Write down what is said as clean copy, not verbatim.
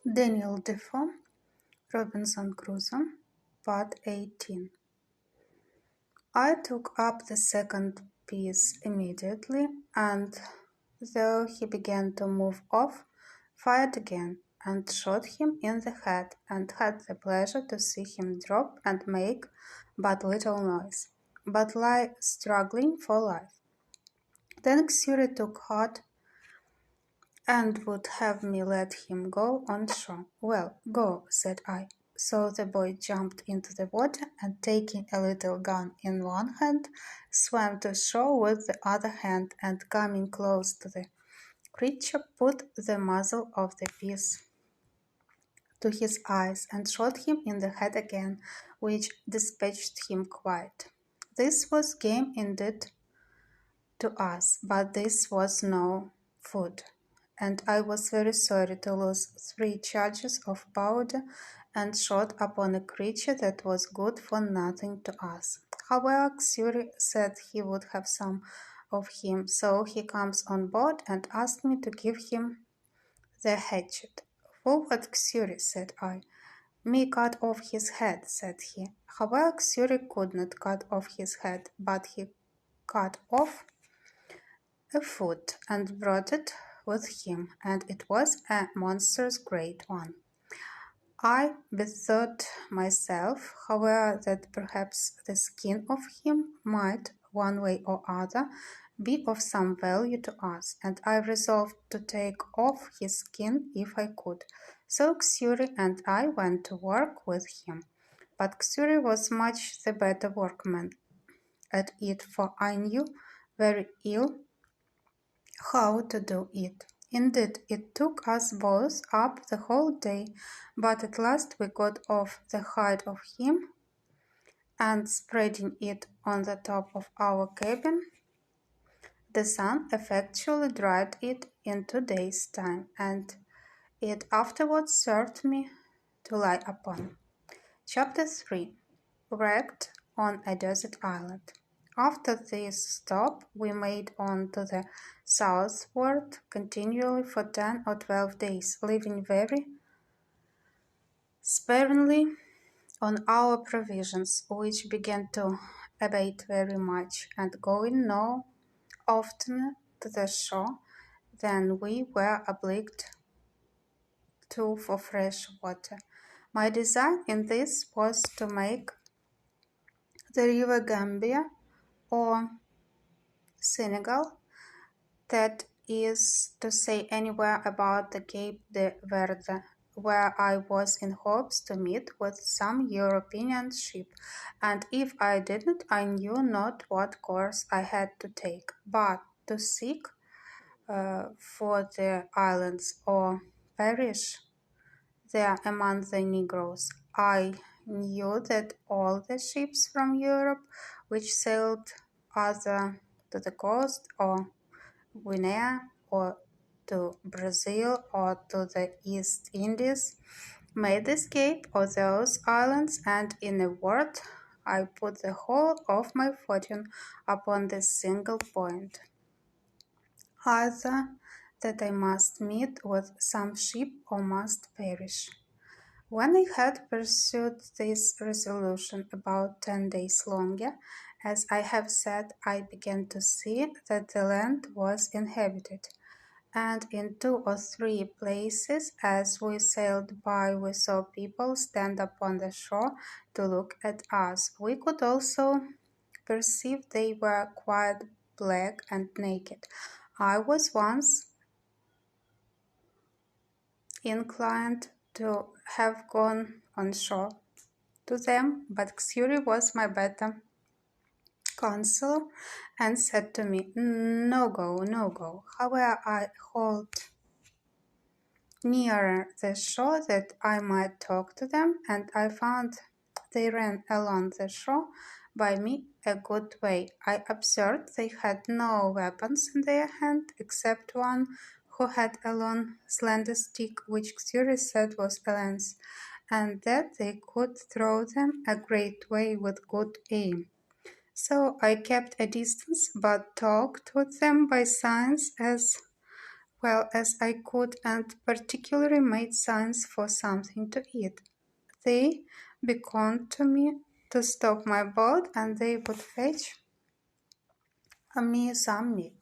Daniel Defoe, Robinson Crusoe, Part 18. I took up the second piece immediately, and though he began to move off, fired again, and shot him in the head, and had the pleasure to see him drop and make but little noise, but lie struggling for life. Then Xury took heart and would have me let him go on shore. "Well, go," said I. So the boy jumped into the water, and taking a little gun in one hand, swam to shore with the other hand, and coming close to the creature, put the muzzle of the piece to his eyes, and shot him in the head again, which dispatched him quite. This was game indeed to us, but this was no food, and I was very sorry to lose 3 charges of powder and shot upon a creature that was good for nothing to us. However, Xury said he would have some of him, so he comes on board and asked me to give him the hatchet. "For what, Xury?" said I. "Me cut off his head," said he. However, Xury could not cut off his head, but he cut off a foot and brought it with him, and it was a monstrous great one. I bethought myself, however, that perhaps the skin of him might, one way or other, be of some value to us, and I resolved to take off his skin if I could. So Xury and I went to work with him, but Xury was much the better workman at it, for I knew very ill how to do it. Indeed, it took us both up the whole day, but at last we got off the hide of him, and spreading it on the top of our cabin, the sun effectually dried it in 2 days' time, and it afterwards served me to lie upon. Chapter 3. Wrecked on a desert island. After this stop, we made on to the southward continually for 10 or 12 days, living very sparingly on our provisions, which began to abate very much, and going no oftener to the shore than we were obliged to for fresh water. My design in this was to make the river Gambia or Senegal, that is to say anywhere about the Cape de Verde, where I was in hopes to meet with some European ship, and if I didn't, I knew not what course I had to take, but to seek for the islands or perish there among the negroes. I knew that all the ships from Europe which sailed either to the coast or Guinea or to Brazil or to the East Indies made escape of those islands, and in a word, I put the whole of my fortune upon this single point, either that I must meet with some ship or must perish. When I had pursued this resolution about 10 days longer, as I have said, I began to see that the land was inhabited, and in 2 or 3 places as we sailed by we saw people stand upon the shore to look at us. We could also perceive they were quite black and naked. I was once inclined to have gone on shore to them, but Xury was my better counsellor and said to me, "No go, no go." However, I hauled nearer the shore that I might talk to them, and I found they ran along the shore by me a good way. I observed they had no weapons in their hand except one who had a long slender stick, which Xury said was a lance, and that they could throw them a great way with good aim. So I kept a distance, but talked with them by signs as well as I could and particularly made signs for something to eat. They beckoned to me to stop my boat and they would fetch me some meat.